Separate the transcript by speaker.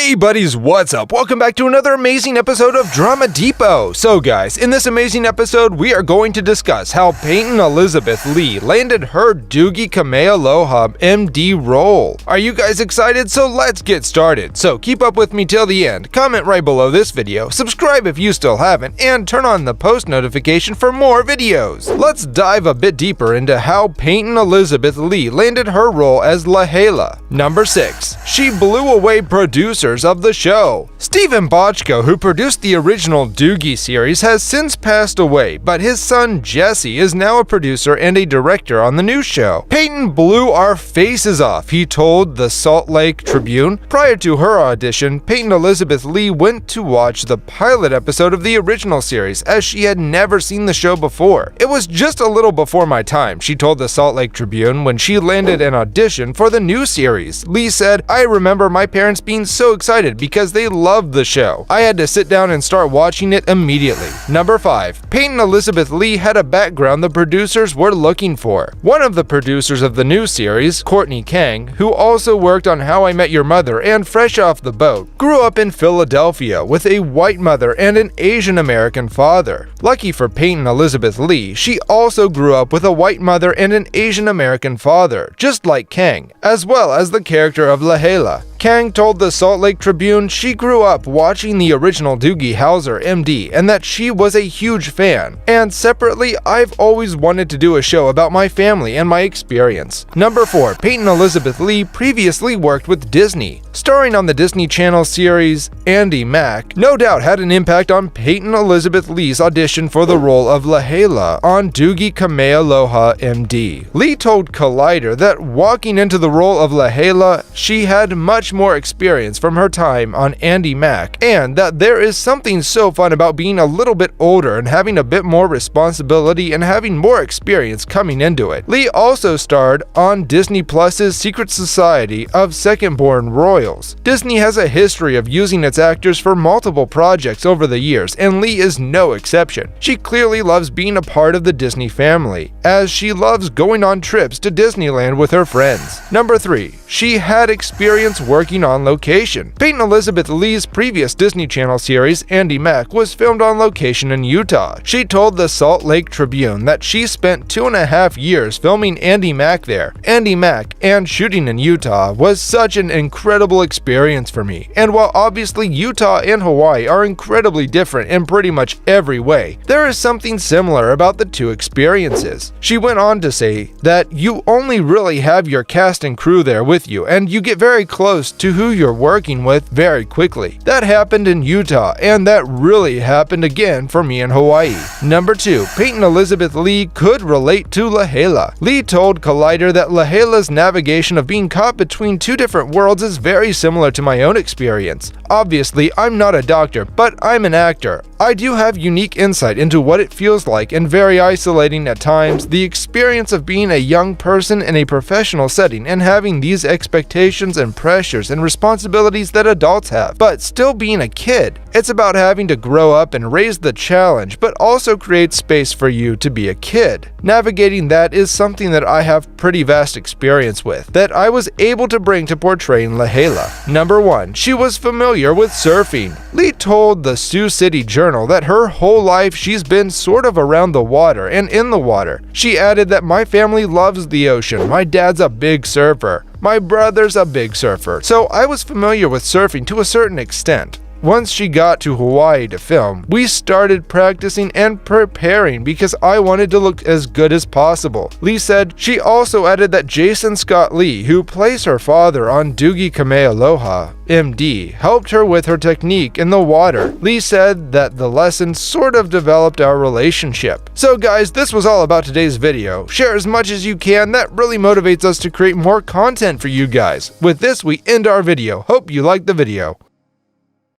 Speaker 1: Hey buddies, what's up? Welcome back to another amazing episode of Drama Depot. So guys, in this amazing episode, we are going to discuss how Peyton Elizabeth Lee landed her Doogie Kamealoha MD role. Are you guys excited? So let's get started. So keep up with me till the end, comment right below this video, subscribe if you still haven't, and turn on the post notification for more videos. Let's dive a bit deeper into how Peyton Elizabeth Lee landed her role as Lahala. Number 6. She blew away producers of the show. Stephen Bochco, who produced the original Doogie series, has since passed away, but his son Jesse is now a producer and a director on the new show. Peyton blew our faces off, he told the Salt Lake Tribune. Prior to her audition, Peyton Elizabeth Lee went to watch the pilot episode of the original series, as she had never seen the show before. It was just a little before my time, she told the Salt Lake Tribune when she landed an audition for the new series. Lee said, "I remember my parents being so excited because they loved the show. I had to sit down and start watching it immediately." Number 5. Peyton Elizabeth Lee had a background the producers were looking for. One of the producers of the new series, Courtney Kang, who also worked on How I Met Your Mother and Fresh Off the Boat, grew up in Philadelphia with a white mother and an Asian American father. Lucky for Peyton Elizabeth Lee, she also grew up with a white mother and an Asian American father, just like Kang, as well as the character of Lahala. Kang told the Salt Lake Tribune she grew up watching the original Doogie Howser MD and that she was a huge fan. And separately, I've always wanted to do a show about my family and my experience. Number 4. Peyton Elizabeth Lee previously worked with Disney. Starring on the Disney Channel series Andy Mack, no doubt had an impact on Peyton Elizabeth Lee's audition for the role of Lahala on Doogie Kamealoha MD. Lee told Collider that walking into the role of Lahala, she had much more experience from her time on Andy Mack, and that there is something so fun about being a little bit older and having a bit more responsibility and having more experience coming into it. Lee also starred on Disney Plus's Secret Society of Second-Born Royals. Disney has a history of using its actors for multiple projects over the years, and Lee is no exception. She clearly loves being a part of the Disney family, as she loves going on trips to Disneyland with her friends. Number 3. She had experience working on location. Peyton Elizabeth Lee's previous Disney Channel series, Andy Mack, was filmed on location in Utah. She told the Salt Lake Tribune that she spent 2.5 years filming Andy Mack there. Andy Mack and shooting in Utah was such an incredible experience for me. And while obviously Utah and Hawaii are incredibly different in pretty much every way, there is something similar about the two experiences. She went on to say that you only really have your cast and crew there with you, and you get very close to who you're working with very quickly. That happened in Utah, and that really happened again for me in Hawaii. Number 2. Peyton Elizabeth Lee could relate to Lahala. Lee told Collider that Lahala's navigation of being caught between two different worlds is very similar to my own experience. Obviously, I'm not a doctor, but I'm an actor. I do have unique insight into what it feels like, and very isolating at times, the experience of being a young person in a professional setting and having these expectations and pressures and responsibilities that adults have, but still being a kid. It's about having to grow up and raise the challenge, but also create space for you to be a kid. Navigating that is something that I have pretty vast experience with, that I was able to bring to portraying Lahala. Number 1. She was familiar with surfing. Lee told the Sioux City Journal that her whole life she's been sort of around the water and in the water. She added that my family loves the ocean. My dad's a big surfer. My brother's a big surfer. So I was familiar with surfing to a certain extent. Once she got to Hawaii to film, we started practicing and preparing because I wanted to look as good as possible. Lee said she also added that Jason Scott Lee, who plays her father on Doogie Kamealoha MD, helped her with her technique in the water. Lee said that the lesson sort of developed our relationship. So guys, this was all about today's video. Share as much as you can, that really motivates us to create more content for you guys. With this, we end our video. Hope you liked the video.